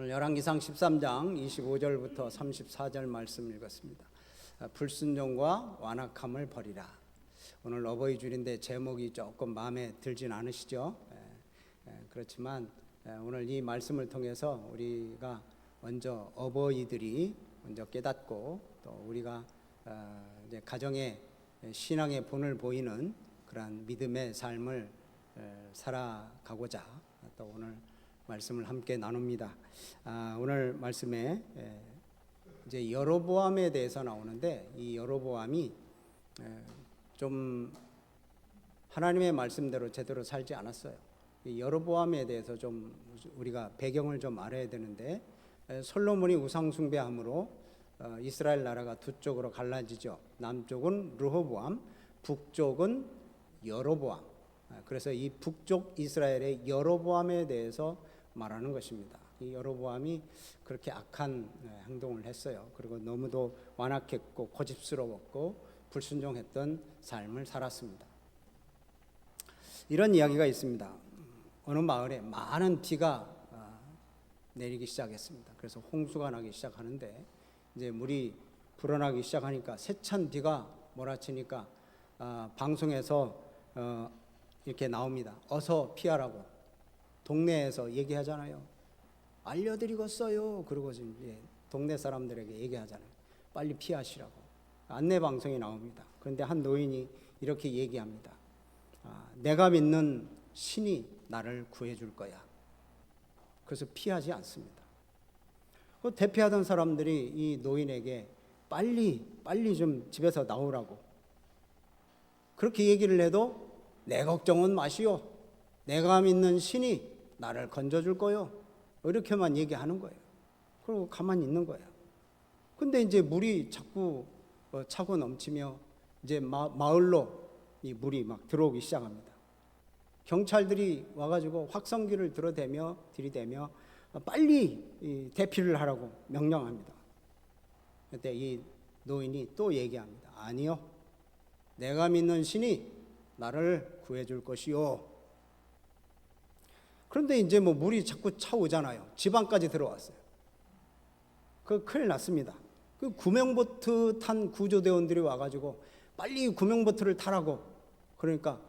오늘 열왕기상 13장 25절부터 34절 말씀 읽었습니다. 불순종과 완악함을 버리라. 오늘 어버이 주일인데 제목이 조금 마음에 들진 않으시죠? 그렇지만 오늘 이 말씀을 통해서 우리가 먼저 어버이들이 먼저 깨닫고 또 우리가 이제 가정의 신앙의 본을 보이는 그러한 믿음의 삶을 살아가고자 또 오늘 말씀을 함께 나눕니다. 오늘 말씀에 이제 여로보암에 대해서 나오는데 이 여로보암이 좀 하나님의 말씀대로 제대로 살지 않았어요. 이 여로보암에 대해서 좀 우리가 배경을 좀 알아야 되는데 솔로몬이 우상 숭배함으로 이스라엘 나라가 두 쪽으로 갈라지죠. 남쪽은 르호보암, 북쪽은 여로보암. 그래서 이 북쪽 이스라엘의 여로보암에 대해서 말하는 것입니다. 이 여로보암이 그렇게 악한 행동을 했어요. 그리고 너무도 완악했고 고집스러웠고 불순종했던 삶을 살았습니다. 이런 이야기가 있습니다. 어느 마을에 많은 비가 내리기 시작했습니다. 그래서 홍수가 나기 시작하는데 이제 물이 불어나기 시작하니까 세찬 비가 몰아치니까 방송에서 이렇게 나옵니다. 어서 피하라고. 동네에서 얘기하잖아요. 알려드리겠어요. 그러고 이제 동네 사람들에게 얘기하잖아요. 빨리 피하시라고. 안내 방송이 나옵니다. 그런데 한 노인이 이렇게 얘기합니다. 내가 믿는 신이 나를 구해줄 거야. 그래서 피하지 않습니다. 그 대피하던 사람들이 이 노인에게 빨리 좀 집에서 나오라고 그렇게 얘기를 해도 내 걱정은 마시오. 내가 믿는 신이 나를 건져줄 거요. 이렇게만 얘기하는 거예요. 그리고 가만히 있는 거예요. 근데 이제 물이 자꾸 차고 넘치며 이제 마을로 이 물이 막 들어오기 시작합니다. 경찰들이 와가지고 확성기를 들이대며 빨리 대피를 하라고 명령합니다. 그때 이 노인이 또 얘기합니다. 아니요. 내가 믿는 신이 나를 구해줄 것이요. 그런데 이제 물이 자꾸 차오잖아요. 집안까지 들어왔어요. 그 큰일 났습니다. 그 구명보트 탄 구조대원들이 와가지고 빨리 구명보트를 타라고. 그러니까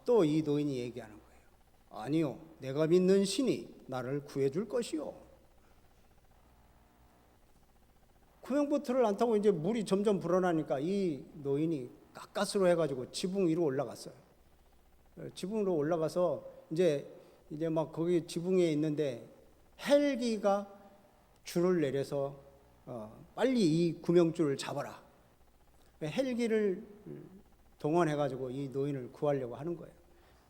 또 이 노인이 얘기하는 거예요. 아니요, 내가 믿는 신이 나를 구해줄 것이요. 구명보트를 안 타고 이제 물이 점점 불어나니까 이 노인이 가까스로 해가지고 지붕 위로 올라갔어요. 지붕으로 올라가서 이제 막 거기 지붕에 있는데 헬기가 줄을 내려서 빨리 이 구명줄을 잡아라. 헬기를 동원해가지고 이 노인을 구하려고 하는 거예요.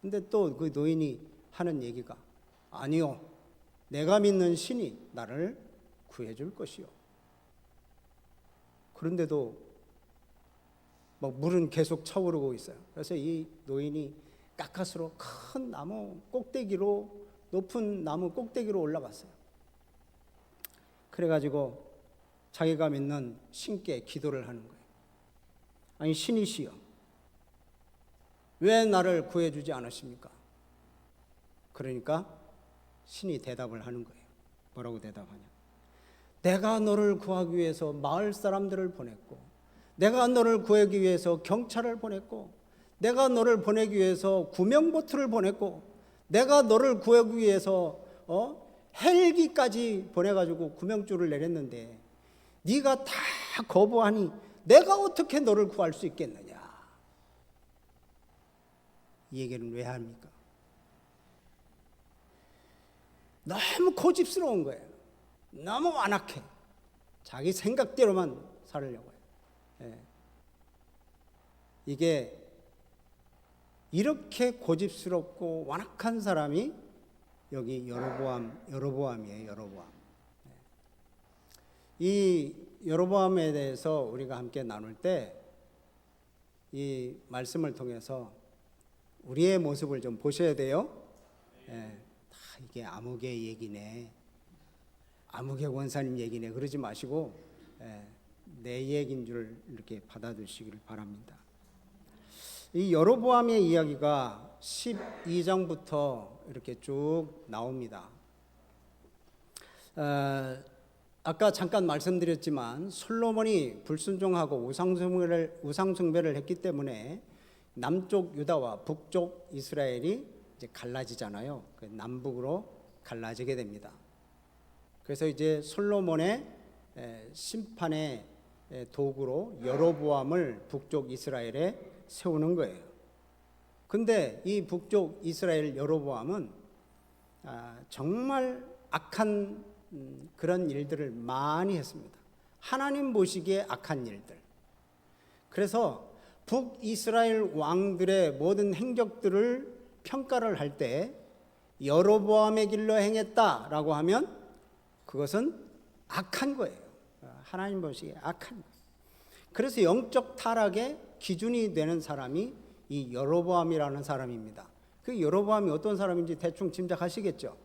근데 또 그 노인이 하는 얘기가 아니요. 내가 믿는 신이 나를 구해줄 것이요. 그런데도 막 물은 계속 차오르고 있어요. 그래서 이 노인이 가까스로 큰 나무 꼭대기로 높은 나무 꼭대기로 올라갔어요. 그래가지고 자기가 믿는 신께 기도를 하는 거예요. 아니 신이시여, 왜 나를 구해주지 않으십니까? 그러니까 신이 대답을 하는 거예요. 뭐라고 대답하냐? 내가 너를 구하기 위해서 마을 사람들을 보냈고, 내가 너를 구하기 위해서 경찰을 보냈고, 내가 너를 보내기 위해서 구명보트를 보냈고, 내가 너를 구하기 위해서 헬기까지 보내가지고 구명줄을 내렸는데 네가 다 거부하니 내가 어떻게 너를 구할 수 있겠느냐? 이 얘기는 왜 합니까? 너무 고집스러운 거예요. 너무 완악해. 자기 생각대로만 살으려고 해요. 이게 이렇게 고집스럽고 완악한 사람이 여기 여로보암이에요. 여로보암. 이 여로보암에 대해서 우리가 함께 나눌 때 이 말씀을 통해서 우리의 모습을 좀 보셔야 돼요. 다 이게 아무개 얘기네, 아무개 원사님 얘기네 그러지 마시고 내 얘기인 줄 이렇게 받아주시길 바랍니다. 이 여로보암의 이야기가 12장부터 이렇게 쭉 나옵니다. 아까 잠깐 말씀드렸지만 솔로몬이 불순종하고 우상숭배를 했기 때문에 남쪽 유다와 북쪽 이스라엘이 이제 갈라지잖아요. 남북으로 갈라지게 됩니다. 그래서 이제 솔로몬의 심판의 도구로 여로보암을 북쪽 이스라엘에 세우는 거예요. 근데 이 북쪽 이스라엘 여로보암은 정말 악한 그런 일들을 많이 했습니다. 하나님 보시기에 악한 일들. 그래서 북이스라엘 왕들의 모든 행적들을 평가를 할 때 여로보암의 길로 행했다라고 하면 그것은 악한 거예요. 하나님 보시기에 악한 거예요. 그래서 영적 타락의 기준이 되는 사람이 이 여로보암이라는 사람입니다. 그 여로보암이 어떤 사람인지 대충 짐작하시겠죠?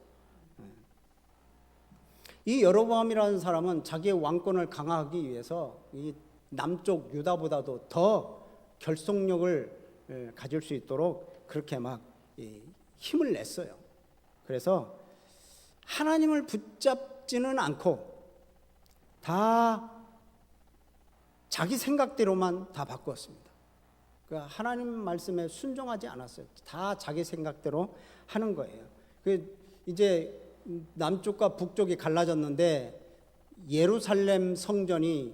이 여로보암이라는 사람은 자기의 왕권을 강화하기 위해서 이 남쪽 유다보다도 더 결속력을 가질 수 있도록 그렇게 막 힘을 냈어요. 그래서 하나님을 붙잡지는 않고 다 자기 생각대로만 다 바꾸었습니다. 그러니까 하나님 말씀에 순종하지 않았어요. 다 자기 생각대로 하는 거예요. 이제 남쪽과 북쪽이 갈라졌는데 예루살렘 성전이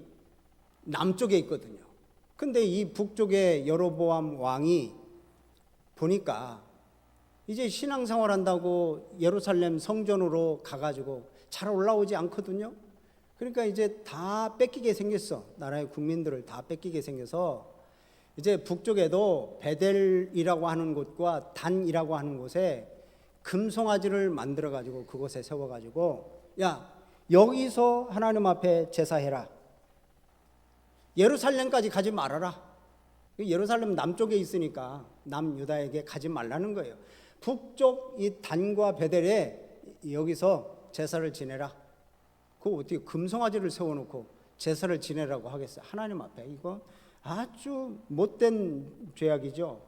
남쪽에 있거든요. 근데 이 북쪽의 여로보암 왕이 보니까 이제 신앙생활 한다고 예루살렘 성전으로 가가지고 잘 올라오지 않거든요. 그러니까 이제 다 뺏기게 생겼어. 나라의 국민들을 다 뺏기게 생겨서 이제 북쪽에도 베델이라고 하는 곳과 단이라고 하는 곳에 금송아지를 만들어 가지고 그곳에 세워 가지고 야 여기서 하나님 앞에 제사해라. 예루살렘까지 가지 말아라. 예루살렘 남쪽에 있으니까 남유다에게 가지 말라는 거예요. 북쪽 이 단과 베델에 여기서 제사를 지내라. 그거 어떻게 금송아지를 세워놓고 제사를 지내라고 하겠어요? 하나님 앞에 이거 아주 못된 죄악이죠.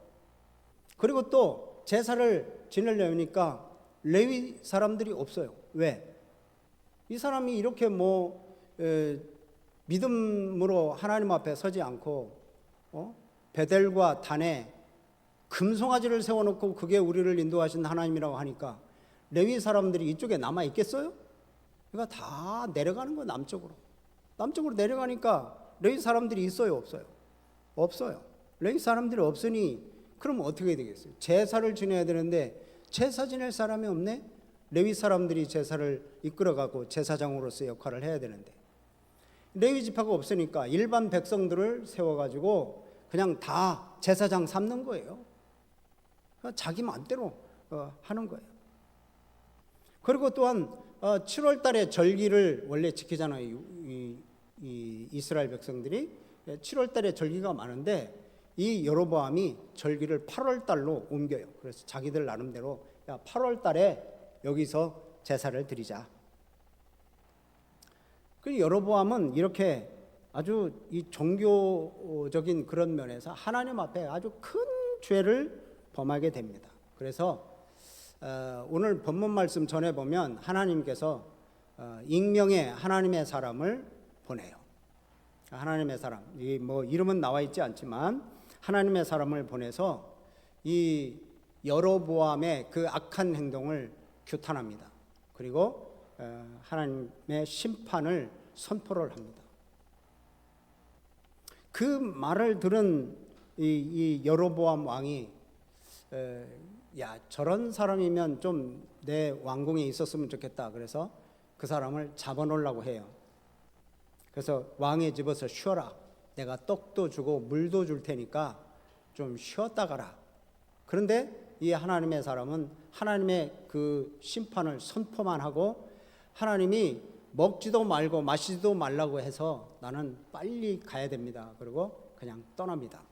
그리고 또 제사를 지내려니까 레위 사람들이 없어요. 왜? 이 사람이 이렇게 믿음으로 하나님 앞에 서지 않고 베델과 단에 금송아지를 세워놓고 그게 우리를 인도하신 하나님이라고 하니까 레위 사람들이 이쪽에 남아 있겠어요? 그러니까 다 내려가는 거예요. 남쪽으로 내려가니까 레위 사람들이 있어요? 없어요? 없어요. 레위 사람들이 없으니 그럼 어떻게 되겠어요? 제사를 지내야 되는데 제사 지낼 사람이 없네? 레위 사람들이 제사를 이끌어가고 제사장으로서 역할을 해야 되는데 레위 지파가 없으니까 일반 백성들을 세워가지고 그냥 다 제사장 삼는 거예요. 자기 마음대로 하는 거예요. 그리고 또한 7월 달에 절기를 원래 지키잖아요. 이 이스라엘 백성들이 7월 달에 절기가 많은데 이 여로보암이 절기를 8월 달로 옮겨요. 그래서 자기들 나름대로 야 8월 달에 여기서 제사를 드리자. 그 여로보암은 이렇게 아주 이 종교적인 그런 면에서 하나님 앞에 아주 큰 죄를 범하게 됩니다. 그래서 오늘 본문 말씀 전해 보면 하나님께서 익명의 하나님의 사람을 보내요. 하나님의 사람, 이 이름은 나와 있지 않지만 하나님의 사람을 보내서 이 여로보암의 그 악한 행동을 규탄합니다. 그리고 하나님의 심판을 선포를 합니다. 그 말을 들은 이 여로보암 왕이 야 저런 사람이면 좀 내 왕궁에 있었으면 좋겠다. 그래서 그 사람을 잡아놓으려고 해요. 그래서 왕의 집에서 쉬어라. 내가 떡도 주고 물도 줄 테니까 좀 쉬었다 가라. 그런데 이 하나님의 사람은 하나님의 그 심판을 선포만 하고 하나님이 먹지도 말고 마시지도 말라고 해서 나는 빨리 가야 됩니다. 그리고 그냥 떠납니다.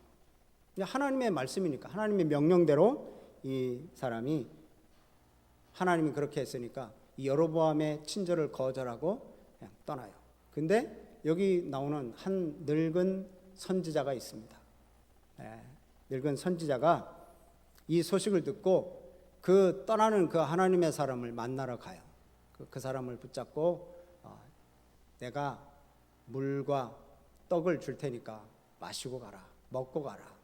하나님의 말씀이니까 하나님의 명령대로 이 사람이 하나님이 그렇게 했으니까 이 여로보암의 친절을 거절하고 그냥 떠나요. 근데 여기 나오는 한 늙은 선지자가 있습니다. 늙은 선지자가 이 소식을 듣고 그 떠나는 그 하나님의 사람을 만나러 가요. 그 사람을 붙잡고 내가 물과 떡을 줄 테니까 마시고 가라, 먹고 가라.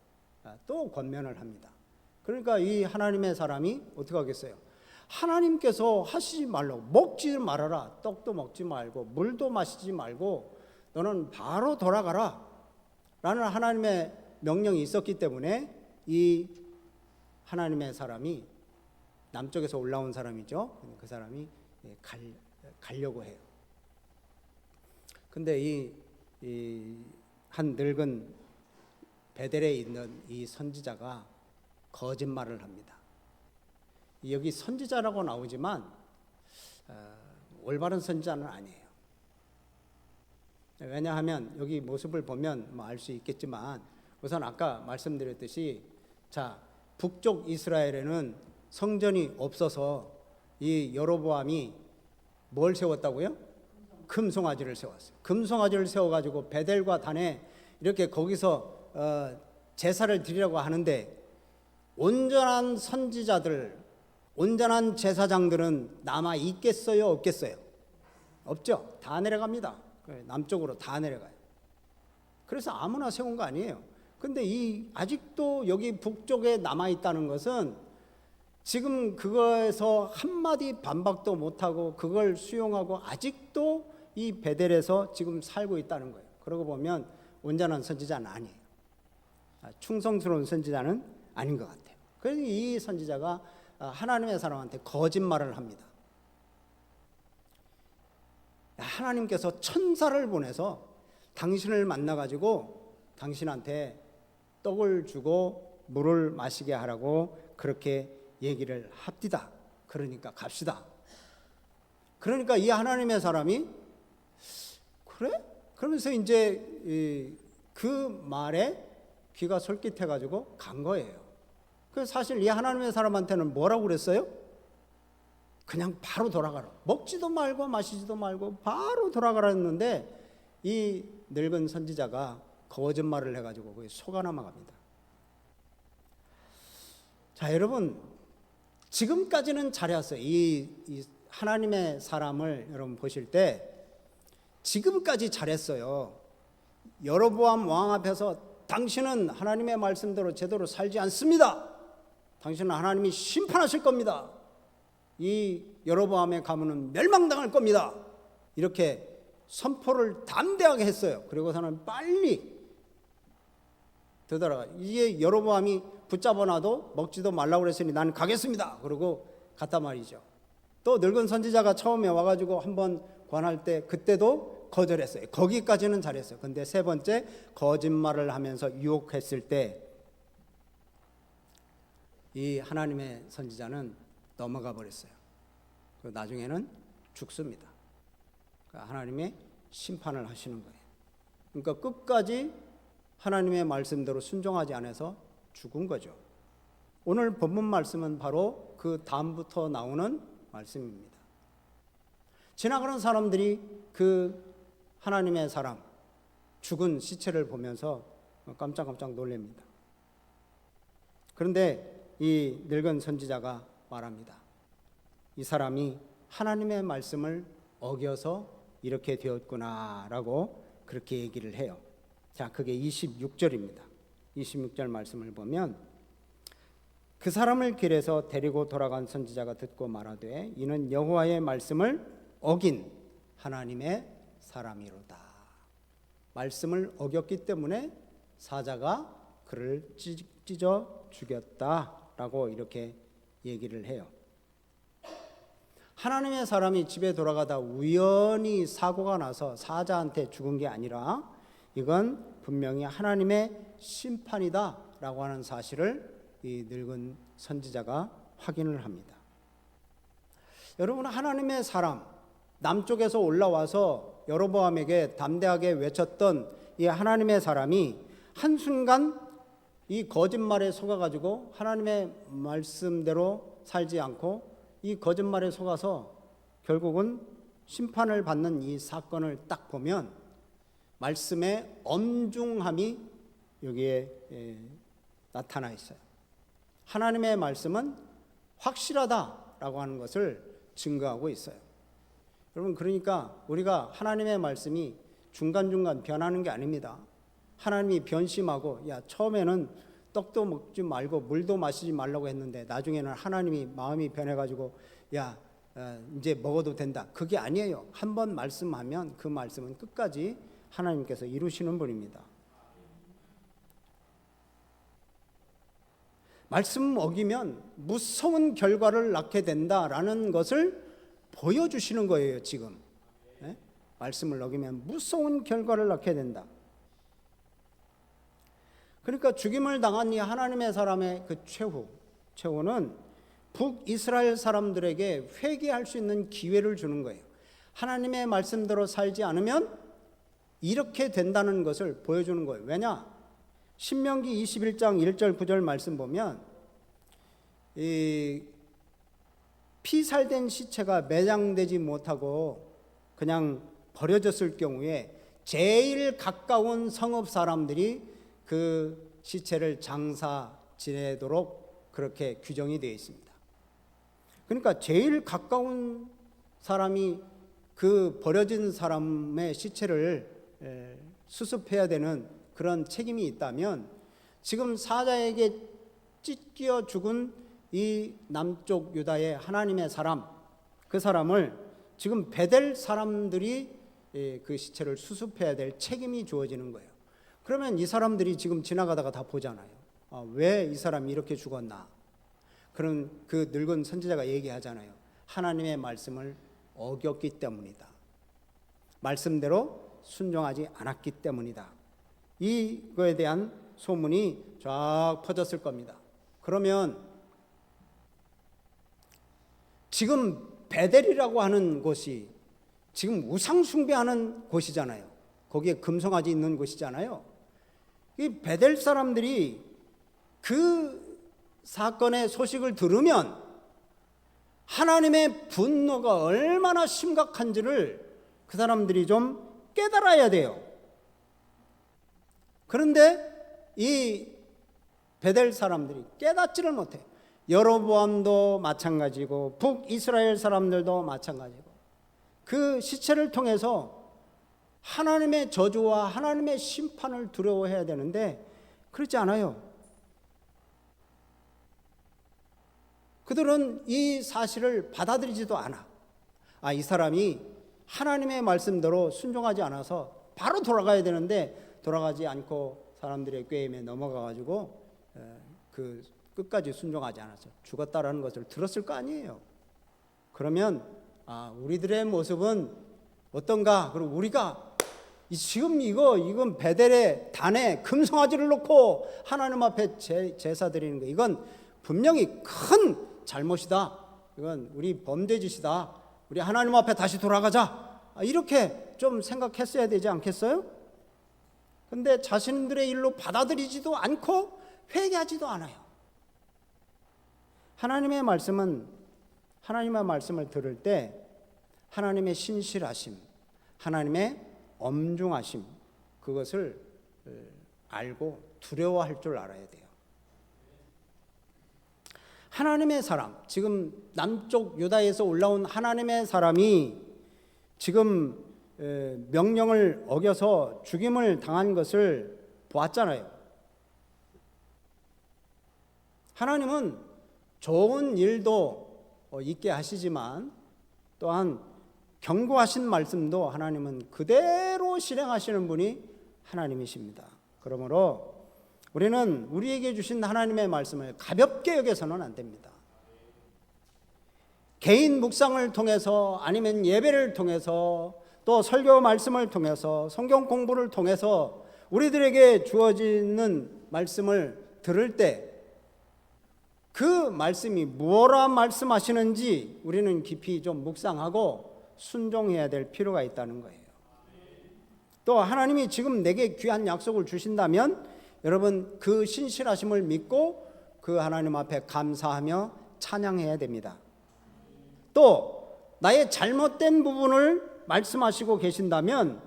또 권면을 합니다. 그러니까 이 하나님의 사람이 어떻게 하겠어요? 하나님께서 하시지 말라고, 먹지 말아라. 떡도 먹지 말고 물도 마시지 말고 너는 바로 돌아가라 라는 하나님의 명령이 있었기 때문에 이 하나님의 사람이, 남쪽에서 올라온 사람이죠, 그 사람이 가려고 해요. 근데 이 한 늙은 베델에 있는 이 선지자가 거짓말을 합니다. 여기 선지자라고 나오지만 올바른 선지자는 아니에요. 왜냐하면 여기 모습을 보면 알 수 있겠지만, 우선 아까 말씀드렸듯이, 자, 북쪽 이스라엘에는 성전이 없어서 이 여로보암이 뭘 세웠다고요? 금송아지를 세웠어요. 금송아지를 세워가지고 베델과 단에 이렇게 거기서 제사를 드리려고 하는데, 온전한 선지자들, 온전한 제사장들은 남아 있겠어요, 없겠어요? 없죠. 다 내려갑니다. 남쪽으로 다 내려가요. 그래서 아무나 세운 거 아니에요. 근데 아직도 여기 북쪽에 남아 있다는 것은 지금 그거에서 한마디 반박도 못하고 그걸 수용하고 아직도 이 베델에서 지금 살고 있다는 거예요. 그러고 보면 온전한 선지자는 아니에요. 충성스러운 선지자는 아닌 것 같아요. 그래서 이 선지자가 하나님의 사람한테 거짓말을 합니다. 하나님께서 천사를 보내서 당신을 만나가지고 당신한테 떡을 주고 물을 마시게 하라고 그렇게 얘기를 합디다. 그러니까 갑시다. 그러니까 이 하나님의 사람이 그래? 그러면서 이제 그 말에 귀가 솔깃해가지고 간 거예요. 그래서 사실 이 하나님의 사람한테는 뭐라고 그랬어요? 그냥 바로 돌아가라. 먹지도 말고 마시지도 말고 바로 돌아가라 했는데, 이 늙은 선지자가 거짓말을 해가지고 거기 속아 넘어갑니다. 자, 여러분, 지금까지는 잘했어요. 이 하나님의 사람을 여러분 보실 때 지금까지 잘했어요. 여로보암 왕 앞에서 당신은 하나님의 말씀대로 제대로 살지 않습니다. 당신은 하나님이 심판하실 겁니다. 이 여로보암의 가문은 멸망당할 겁니다. 이렇게 선포를 담대하게 했어요. 그리고서는 빨리 되돌아가. 이제 여로보암이 붙잡아놔도 먹지도 말라고 그랬으니 나는 가겠습니다. 그러고 갔단 말이죠. 또 늙은 선지자가 처음에 와가지고 한번 관할 때 그때도 거절했어요. 거기까지는 잘했어요. 근데 세 번째 거짓말을 하면서 유혹했을 때 이 하나님의 선지자는 넘어가 버렸어요. 나중에는 죽습니다. 하나님의 심판을 하시는 거예요. 그러니까 끝까지 하나님의 말씀대로 순종하지 않아서 죽은 거죠. 오늘 본문 말씀은 바로 그 다음부터 나오는 말씀입니다. 지나가는 사람들이 그 하나님의 사람 죽은 시체를 보면서 깜짝깜짝 놀랍니다. 그런데 이 늙은 선지자가 말합니다. 이 사람이 하나님의 말씀을 어겨서 이렇게 되었구나라고 그렇게 얘기를 해요. 자, 그게 26절입니다. 26절 말씀을 보면, 그 사람을 길에서 데리고 돌아간 선지자가 듣고 말하되 이는 여호와의 말씀을 어긴 하나님의 사람이로다. 말씀을 어겼기 때문에 사자가 그를 찢어 죽였다라고 이렇게 얘기를 해요. 하나님의 사람이 집에 돌아가다 우연히 사고가 나서 사자한테 죽은 게 아니라 이건 분명히 하나님의 심판이다라고 하는 사실을 이 늙은 선지자가 확인을 합니다. 여러분, 하나님의 사람, 남쪽에서 올라와서 여로보암에게 담대하게 외쳤던 이 하나님의 사람이 한순간 이 거짓말에 속아가지고 하나님의 말씀대로 살지 않고 이 거짓말에 속아서 결국은 심판을 받는 이 사건을 딱 보면 말씀의 엄중함이 여기에 나타나 있어요. 하나님의 말씀은 확실하다라고 하는 것을 증거하고 있어요. 여러분, 그러니까 우리가 하나님의 말씀이 중간중간 변하는 게 아닙니다. 하나님이 변심하고, 야, 처음에는 떡도 먹지 말고 물도 마시지 말라고 했는데 나중에는 하나님이 마음이 변해가지고, 야, 이제 먹어도 된다. 그게 아니에요. 한번 말씀하면 그 말씀은 끝까지 하나님께서 이루시는 분입니다. 말씀 어기면 무서운 결과를 낳게 된다라는 것을 보여주시는 거예요, 지금. 네? 말씀을 어기면 무서운 결과를 낳게 된다. 그러니까 죽임을 당한 이 하나님의 사람의 그 최후는 북이스라엘 사람들에게 회개할 수 있는 기회를 주는 거예요. 하나님의 말씀대로 살지 않으면 이렇게 된다는 것을 보여주는 거예요. 왜냐? 신명기 21장 1절 9절 말씀 보면 이 피살된 시체가 매장되지 못하고 그냥 버려졌을 경우에 제일 가까운 성읍 사람들이 그 시체를 장사 지내도록 그렇게 규정이 되어 있습니다. 그러니까 제일 가까운 사람이 그 버려진 사람의 시체를 수습해야 되는 그런 책임이 있다면, 지금 사자에게 찢겨 죽은 이 남쪽 유다의 하나님의 사람, 그 사람을 지금 베델 사람들이 그 시체를 수습해야 될 책임이 주어지는 거예요. 그러면 이 사람들이 지금 지나가다가 다 보잖아요. 왜 이 사람이 이렇게 죽었나? 그런 그 늙은 선지자가 얘기하잖아요. 하나님의 말씀을 어겼기 때문이다. 말씀대로 순종하지 않았기 때문이다. 이거에 대한 소문이 쫙 퍼졌을 겁니다. 그러면 지금 베델이라고 하는 곳이 지금 우상 숭배하는 곳이잖아요. 거기에 금송아지 있는 곳이잖아요. 이 베델 사람들이 그 사건의 소식을 들으면 하나님의 분노가 얼마나 심각한지를 그 사람들이 좀 깨달아야 돼요. 그런데 이 베델 사람들이 깨닫지를 못해. 여로보암도 마찬가지고 북이스라엘 사람들도 마찬가지고 그 시체를 통해서 하나님의 저주와 하나님의 심판을 두려워해야 되는데 그렇지 않아요. 그들은 이 사실을 받아들이지도 않아. 이 사람이 하나님의 말씀대로 순종하지 않아서 바로 돌아가야 되는데 돌아가지 않고 사람들의 꾀임에 넘어가가지고 그 끝까지 순종하지 않았어. 죽었다라는 것을 들었을 거 아니에요. 그러면 우리들의 모습은 어떤가? 그리고 우리가 지금 이건 베델의 단에 금송아지를 놓고 하나님 앞에 제사 드리는 거, 이건 분명히 큰 잘못이다. 이건 우리 범죄짓이다. 우리 하나님 앞에 다시 돌아가자. 이렇게 좀 생각했어야 되지 않겠어요? 근데 자신들의 일로 받아들이지도 않고 회개하지도 않아요. 하나님의 말씀을 들을 때 하나님의 신실하심, 하나님의 엄중하심, 그것을 알고 두려워할 줄 알아야 돼요. 하나님의 사람, 지금 남쪽 유다에서 올라온 하나님의 사람이 지금 명령을 어겨서 죽임을 당한 것을 보았잖아요. 하나님은 좋은 일도 있게 하시지만 또한 경고하신 말씀도 하나님은 그대로 실행하시는 분이 하나님이십니다. 그러므로 우리는 우리에게 주신 하나님의 말씀을 가볍게 여겨서는 안 됩니다. 개인 묵상을 통해서 아니면 예배를 통해서 또 설교 말씀을 통해서 성경 공부를 통해서 우리들에게 주어지는 말씀을 들을 때 그 말씀이 뭐라 말씀하시는지 우리는 깊이 좀 묵상하고 순종해야 될 필요가 있다는 거예요. 또 하나님이 지금 내게 귀한 약속을 주신다면 여러분 그 신실하심을 믿고 그 하나님 앞에 감사하며 찬양해야 됩니다. 또 나의 잘못된 부분을 말씀하시고 계신다면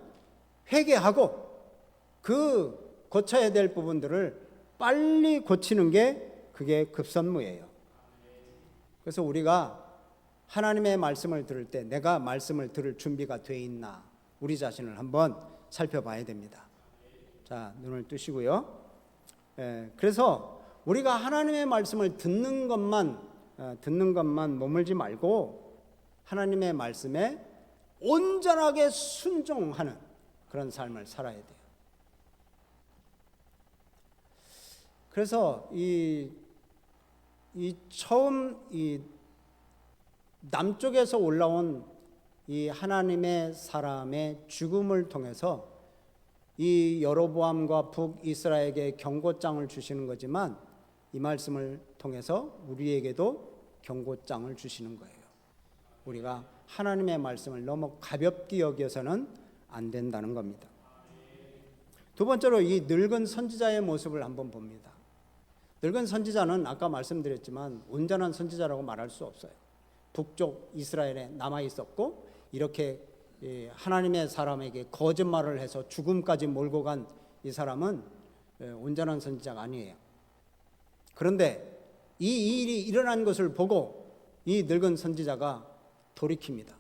회개하고 그 고쳐야 될 부분들을 빨리 고치는 게 그게 급선무예요. 그래서 우리가 하나님의 말씀을 들을 때 내가 말씀을 들을 준비가 돼 있나, 우리 자신을 한번 살펴봐야 됩니다. 자, 눈을 뜨시고요. 그래서 우리가 하나님의 말씀을 듣는 것만 머물지 말고 하나님의 말씀에 온전하게 순종하는 그런 삶을 살아야 돼요. 그래서 처음 남쪽에서 올라온 이 하나님의 사람의 죽음을 통해서 이 여로보암과 북이스라엘에게 경고장을 주시는 거지만, 이 말씀을 통해서 우리에게도 경고장을 주시는 거예요. 우리가 하나님의 말씀을 너무 가볍게 여겨서는 안 된다는 겁니다. 두 번째로 이 늙은 선지자의 모습을 한번 봅니다. 늙은 선지자는 아까 말씀드렸지만 온전한 선지자라고 말할 수 없어요. 북쪽 이스라엘에 남아 있었고, 이렇게 하나님의 사람에게 거짓말을 해서 죽음까지 몰고 간 이 사람은 온전한 선지자가 아니에요. 그런데 이 일이 일어난 것을 보고 이 늙은 선지자가 돌이킵니다.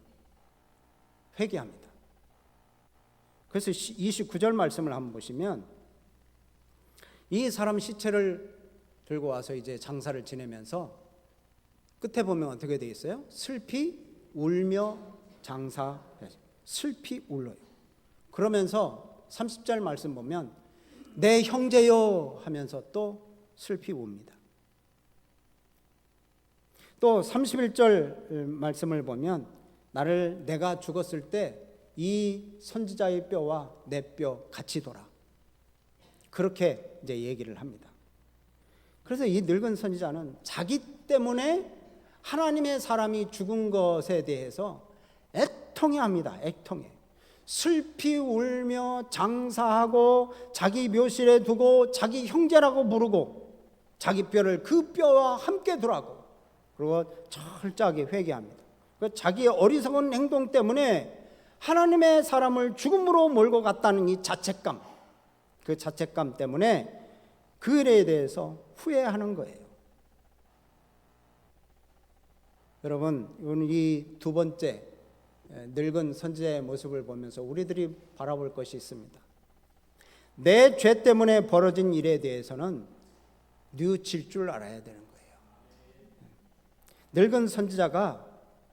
회개합니다. 그래서 29절 말씀을 한번 보시면, 이 사람 시체를 들고 와서 이제 장사를 지내면서 끝에 보면 어떻게 되어 있어요? 슬피 울며 장사, 슬피 울어요. 그러면서 30절 말씀 보면 내 형제여 하면서 또 슬피 웁니다. 또 31절 말씀을 보면 내가 죽었을 때 이 선지자의 뼈와 내 뼈 같이 돌아, 그렇게 이제 얘기를 합니다. 그래서 이 늙은 선지자는 자기 때문에 하나님의 사람이 죽은 것에 대해서 애통해합니다. 애통해. 슬피 울며 장사하고 자기 묘실에 두고 자기 형제라고 부르고 자기 뼈를 그 뼈와 함께 두라고, 그리고 철저하게 회개합니다. 자기의 어리석은 행동 때문에 하나님의 사람을 죽음으로 몰고 갔다는 이 자책감, 그 자책감 때문에 그 일에 대해서 후회하는 거예요. 여러분, 이 두 번째 늙은 선지자의 모습을 보면서 우리들이 바라볼 것이 있습니다. 내 죄 때문에 벌어진 일에 대해서는 뉘우칠 줄 알아야 되는 거예요. 늙은 선지자가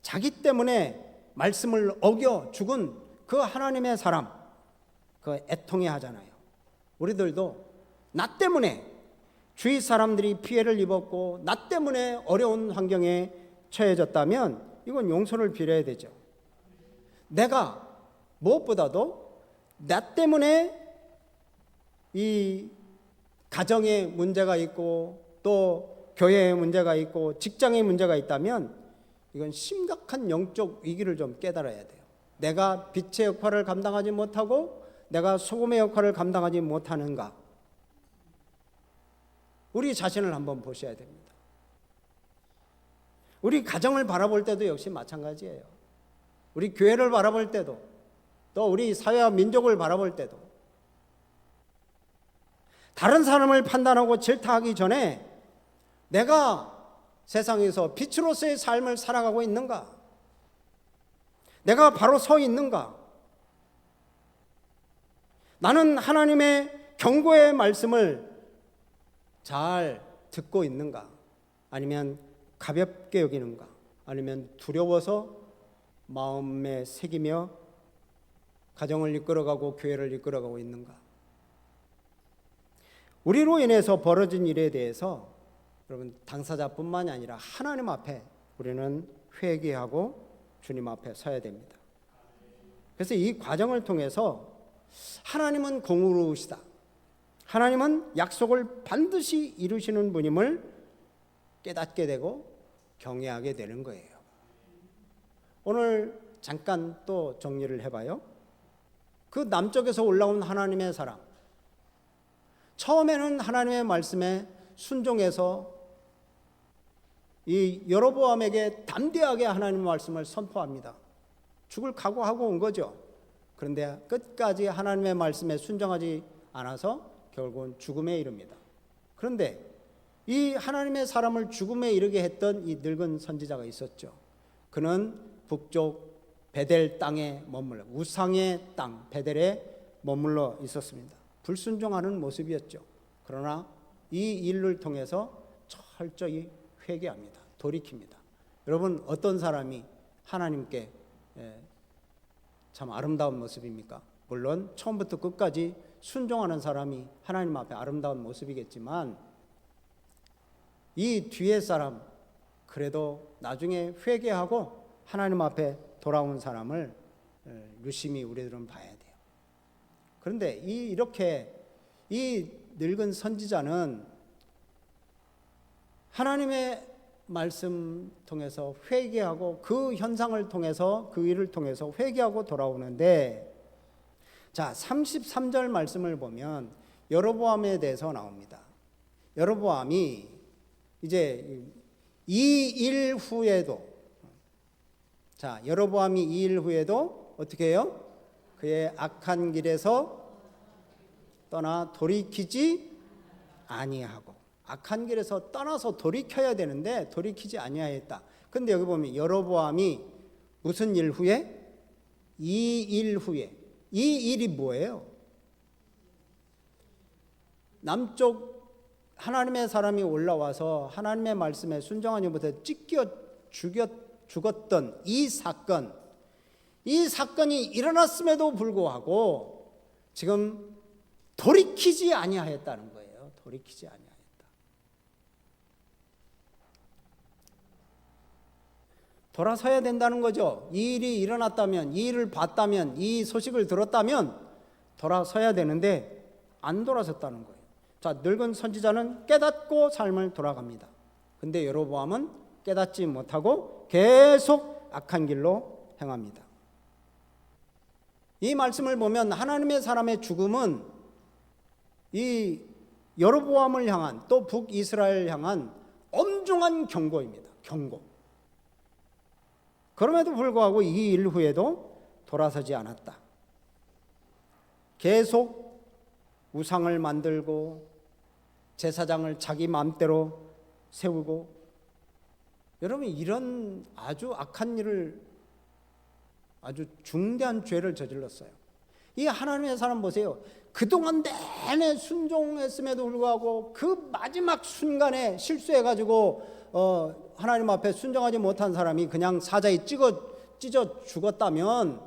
자기 때문에 말씀을 어겨 죽은 그 하나님의 사람, 그 애통해 하잖아요. 우리들도 나 때문에 주위 사람들이 피해를 입었고 나 때문에 어려운 환경에 처해졌다면 이건 용서를 빌어야 되죠. 내가 무엇보다도 나 때문에 이 가정에 문제가 있고 또 교회에 문제가 있고 직장에 문제가 있다면 이건 심각한 영적 위기를 좀 깨달아야 돼요. 내가 빛의 역할을 감당하지 못하고 내가 소금의 역할을 감당하지 못하는가, 우리 자신을 한번 보셔야 됩니다. 우리 가정을 바라볼 때도 역시 마찬가지예요. 우리 교회를 바라볼 때도, 또 우리 사회와 민족을 바라볼 때도 다른 사람을 판단하고 질타하기 전에 내가 세상에서 빛으로서의 삶을 살아가고 있는가? 내가 바로 서 있는가? 나는 하나님의 경고의 말씀을 잘 듣고 있는가? 아니면 가볍게 여기는가? 아니면 두려워서 마음에 새기며 가정을 이끌어가고 교회를 이끌어가고 있는가? 우리로 인해서 벌어진 일에 대해서 여러분, 당사자뿐만이 아니라 하나님 앞에 우리는 회개하고 주님 앞에 서야 됩니다. 그래서 이 과정을 통해서 하나님은 공의로우시다, 하나님은 약속을 반드시 이루시는 분임을 깨닫게 되고 경외하게 되는 거예요. 오늘 잠깐 또 정리를 해봐요. 그 남쪽에서 올라온 하나님의 사람, 처음에는 하나님의 말씀에 순종해서 이 여로보암에게 담대하게 하나님의 말씀을 선포합니다. 죽을 각오하고 온 거죠. 그런데 끝까지 하나님의 말씀에 순종하지 않아서 결국은 죽음에 이릅니다. 그런데 이 하나님의 사람을 죽음에 이르게 했던 이 늙은 선지자가 있었죠. 그는 북쪽 베델 땅에 머물러 우상의 땅 베델에 머물러 있었습니다. 불순종하는 모습이었죠. 그러나 이 일을 통해서 철저히 회개합니다. 돌이킵니다. 여러분, 어떤 사람이 하나님께 참 아름다운 모습입니까? 물론 처음부터 끝까지 순종하는 사람이 하나님 앞에 아름다운 모습이겠지만 이 뒤에 사람, 그래도 나중에 회개하고 하나님 앞에 돌아온 사람을 유심히 우리들은 봐야 돼요. 그런데 이렇게 이 늙은 선지자는 하나님의 말씀 통해서 회개하고 그 현상을 통해서 그 일을 통해서 회개하고 돌아오는데, 자 33절 말씀을 보면 여로보암에 대해서 나옵니다. 여로보암이 이제 이 일 후에도, 자 여로보암이 이 일 후에도 어떻게 해요? 그의 악한 길에서 떠나 돌이키지 아니하고, 악한 길에서 떠나서 돌이켜야 되는데 돌이키지 아니하였다. 근데 여기 보면 여로보암이 무슨 일 후에? 이 일 후에. 이 일이 뭐예요? 남쪽 하나님의 사람이 올라와서 하나님의 말씀에 순종하지 못해 찢겨 죽었던 이 사건이 일어났음에도 불구하고 지금 돌이키지 아니하였다는 거예요. 돌이키지 아니하였다. 돌아서야 된다는 거죠. 이 일이 일어났다면, 이 일을 봤다면, 이 소식을 들었다면 돌아서야 되는데 안 돌아섰다는 거예요. 자, 늙은 선지자는 깨닫고 삶을 돌아갑니다. 근데 여로보암은 깨닫지 못하고 계속 악한 길로 행합니다. 이 말씀을 보면 하나님의 사람의 죽음은 이 여로보암을 향한, 또 북이스라엘 향한 엄중한 경고입니다. 경고. 그럼에도 불구하고 이 일 후에도 돌아서지 않았다. 계속 우상을 만들고 제사장을 자기 마음대로 세우고, 여러분 이런 아주 악한 일을, 아주 중대한 죄를 저질렀어요. 이 하나님의 사람 보세요. 그동안 내내 순종했음에도 불구하고 그 마지막 순간에 실수해가지고 하나님 앞에 순종하지 못한 사람이 그냥 사자에 찢어 죽었다면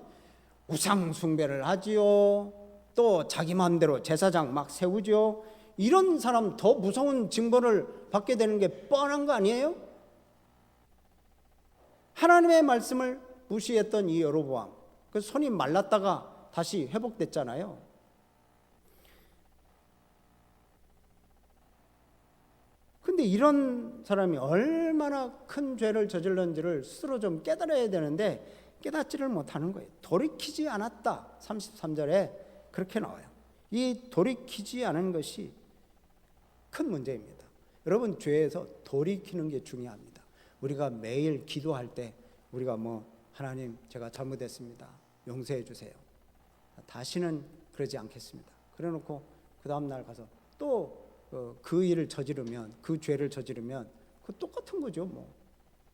우상 숭배를 하지요. 또 자기 마음대로 제사장 막 세우죠. 이런 사람 더 무서운 징벌을 받게 되는 게 뻔한 거 아니에요? 하나님의 말씀을 무시했던 이 여로보암, 그 손이 말랐다가 다시 회복됐잖아요. 근데 이런 사람이 얼마나 큰 죄를 저질렀는지를 스스로 좀 깨달아야 되는데 깨닫지를 못하는 거예요. 돌이키지 않았다. 33절에 그렇게 나와요. 이 돌이키지 않은 것이 큰 문제입니다. 여러분, 죄에서 돌이키는 게 중요합니다. 우리가 매일 기도할 때 우리가 하나님 제가 잘못했습니다. 용서해 주세요. 다시는 그러지 않겠습니다. 그래 놓고 그 다음 날 가서 또 그 일을 저지르면, 그 죄를 저지르면 그 똑같은 거죠.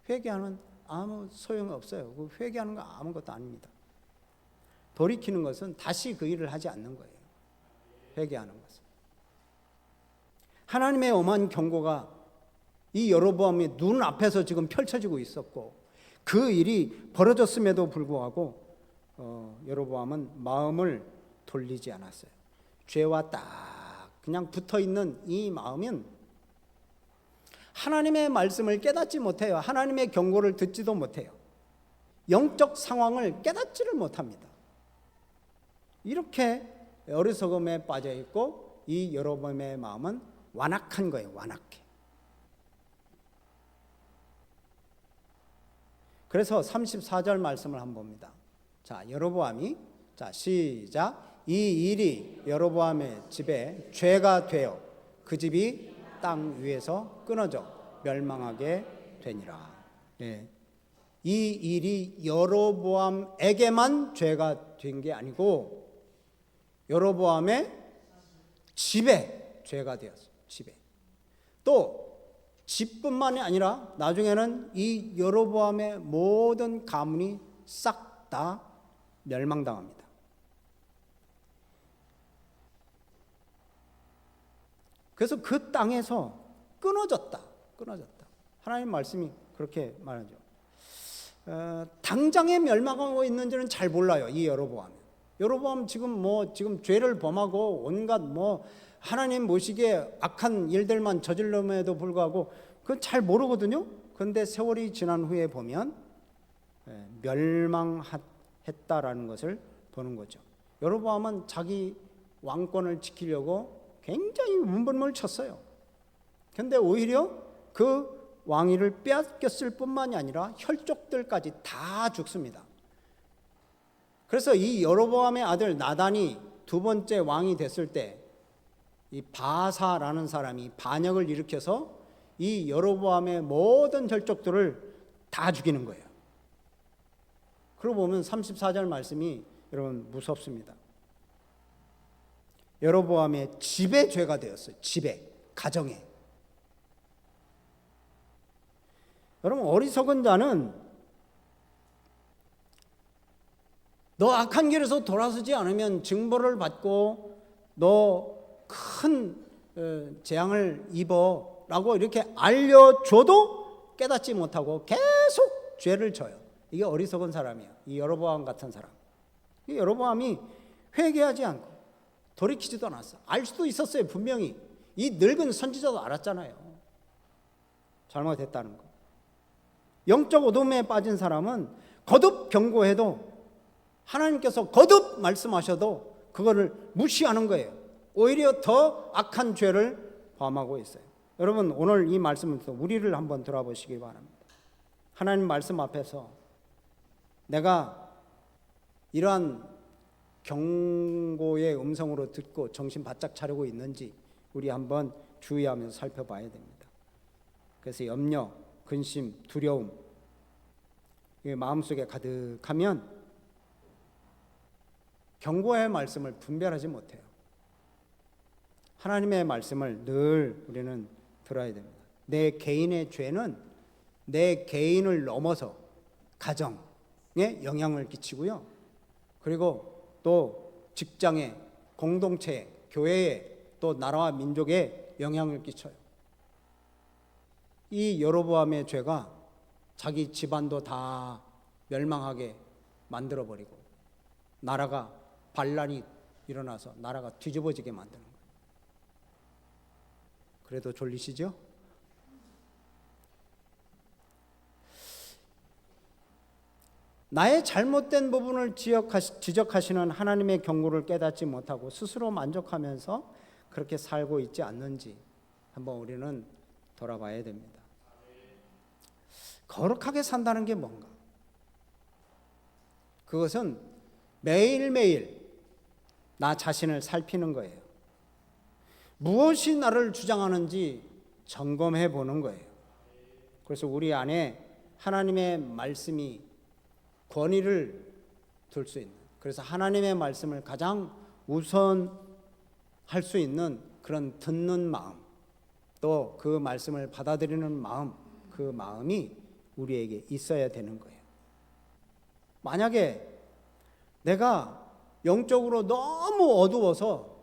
회개하는 아무 소용이 없어요. 그 회개하는 거 아무것도 아닙니다. 돌이키는 것은 다시 그 일을 하지 않는 거예요. 회개하는 것은. 하나님의 엄한 경고가 이 여로보암의 눈 앞에서 지금 펼쳐지고 있었고, 그 일이 벌어졌음에도 불구하고 여로보암은 마음을 돌리지 않았어요. 죄와 딱 그냥 붙어있는 이 마음은 하나님의 말씀을 깨닫지 못해요. 하나님의 경고를 듣지도 못해요. 영적 상황을 깨닫지를 못합니다. 이렇게 어리석음에 빠져있고 이 여로보암의 마음은 완악한 거예요. 완악해. 그래서 34절 말씀을 한번 봅니다. 자, 여로보암이, 자 시작. 이 일이 여로보암의 집에 죄가 되어 그 집이 땅 위에서 끊어져 멸망하게 되니라. 네. 이 일이 여로보암에게만 죄가 된 게 아니고 여로보암의 집에 죄가 되었어요. 집에. 또 집뿐만이 아니라 나중에는 이 여로보암의 모든 가문이 싹 다 멸망당합니다. 그래서 그 땅에서 끊어졌다. 하나님 말씀이 그렇게 말하죠. 당장에 멸망하고 있는지는 잘 몰라요. 이 여로보암 지금 죄를 범하고 온갖 하나님 모시기에 악한 일들만 저질름에도 불구하고 그건 잘 모르거든요. 그런데 세월이 지난 후에 보면 멸망했다라는 것을 보는 거죠. 여로보암은 자기 왕권을 지키려고 굉장히 운번을 쳤어요. 그런데 오히려 그 왕위를 빼앗겼을 뿐만이 아니라 혈족들까지 다 죽습니다. 그래서 이 여로보암의 아들 나단이 두 번째 왕이 됐을 때 이 바사라는 사람이 반역을 일으켜서 이 여로보암의 모든 혈족들을 다 죽이는 거예요. 그러고 보면 34절 말씀이 여러분 무섭습니다. 여로보암의 집에 죄가 되었어요. 집에, 가정에. 여러분 어리석은 자는 너 악한 길에서 돌아서지 않으면 징벌을 받고 너 큰 재앙을 입어라고 이렇게 알려줘도 깨닫지 못하고 계속 죄를 져요. 이게 어리석은 사람이에요. 이 여로보암 같은 사람. 이 여로보암이 회개하지 않고 돌이키지도 않았어. 알 수도 있었어요. 분명히 이 늙은 선지자도 알았잖아요. 잘못했다는 거. 영적 어둠에 빠진 사람은 거듭 경고해도 하나님께서 거듭 말씀하셔도 그거를 무시하는 거예요. 오히려 더 악한 죄를 범하고 있어요. 여러분 오늘 이 말씀을 우리를 한번 들어보시기 바랍니다. 하나님 말씀 앞에서 내가 이러한 경고의 음성으로 듣고 정신 바짝 차리고 있는지 우리 한번 주의하면서 살펴봐야 됩니다. 그래서 염려, 근심, 두려움 마음속에 가득하면 경고의 말씀을 분별하지 못해요. 하나님의 말씀을 늘 우리는 들어야 됩니다. 내 개인의 죄는 내 개인을 넘어서 가정에 영향을 끼치고요. 그리고 또 직장에, 공동체에, 교회에, 또 나라와 민족에 영향을 끼쳐요. 이 여로보암의 죄가 자기 집안도 다 멸망하게 만들어버리고 나라가 반란이 일어나서 나라가 뒤집어지게 만드는 거예요. 그래도 졸리시죠? 나의 잘못된 부분을 지적하시는 하나님의 경고를 깨닫지 못하고 스스로 만족하면서 그렇게 살고 있지 않는지 한번 우리는 돌아봐야 됩니다. 거룩하게 산다는 게 뭔가? 그것은 매일매일 나 자신을 살피는 거예요. 무엇이 나를 주장하는지 점검해 보는 거예요. 그래서 우리 안에 하나님의 말씀이 권위를 둘 수 있는, 그래서 하나님의 말씀을 가장 우선할 수 있는 그런 듣는 마음, 또 그 말씀을 받아들이는 마음, 그 마음이 우리에게 있어야 되는 거예요. 만약에 내가 영적으로 너무 어두워서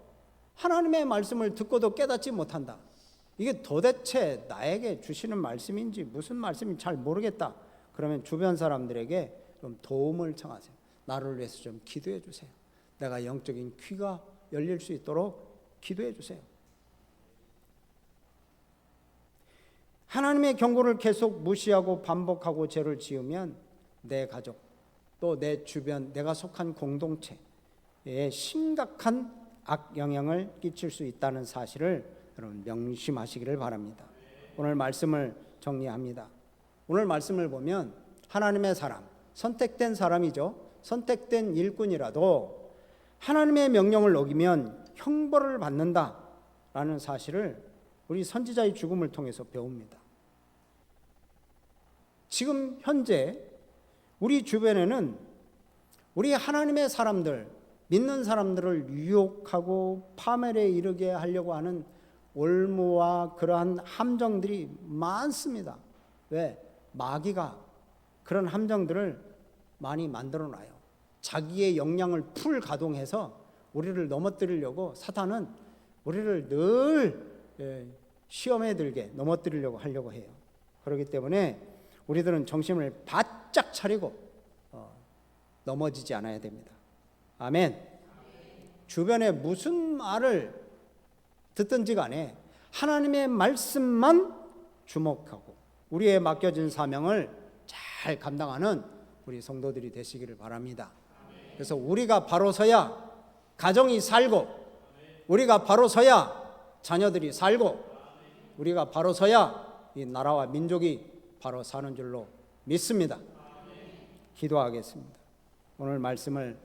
하나님의 말씀을 듣고도 깨닫지 못한다. 이게 도대체 나에게 주시는 말씀인지 무슨 말씀인지 잘 모르겠다. 그러면 주변 사람들에게 좀 도움을 청하세요. 나를 위해서 좀 기도해 주세요. 내가 영적인 귀가 열릴 수 있도록 기도해 주세요. 하나님의 경고를 계속 무시하고 반복하고 죄를 지으면 내 가족, 또 내 주변, 내가 속한 공동체에 심각한 악영향을 끼칠 수 있다는 사실을 여러분 명심하시기를 바랍니다. 오늘 말씀을 정리합니다. 오늘 말씀을 보면 하나님의 사람, 선택된 사람이죠. 선택된 일꾼이라도 하나님의 명령을 어기면 형벌을 받는다라는 사실을 우리 선지자의 죽음을 통해서 배웁니다. 지금 현재 우리 주변에는 우리 하나님의 사람들, 믿는 사람들을 유혹하고 파멸에 이르게 하려고 하는 올무와 그러한 함정들이 많습니다. 왜? 마귀가 그런 함정들을 많이 만들어 놔요. 자기의 역량을 풀 가동해서 우리를 넘어뜨리려고 사탄은 우리를 늘 시험에 들게 넘어뜨리려고 하려고 해요. 그렇기 때문에 우리들은 정신을 바짝 차리고 넘어지지 않아야 됩니다. 아멘. 주변에 무슨 말을 듣든지 간에 하나님의 말씀만 주목하고 우리의 맡겨진 사명을 잘 감당하는 우리 성도들이 되시기를 바랍니다. 그래서 우리가 바로 서야 가정이 살고, 우리가 바로 서야 자녀들이 살고, 우리가 바로 서야 이 나라와 민족이 바로 사는 줄로 믿습니다. 기도하겠습니다. 오늘 말씀을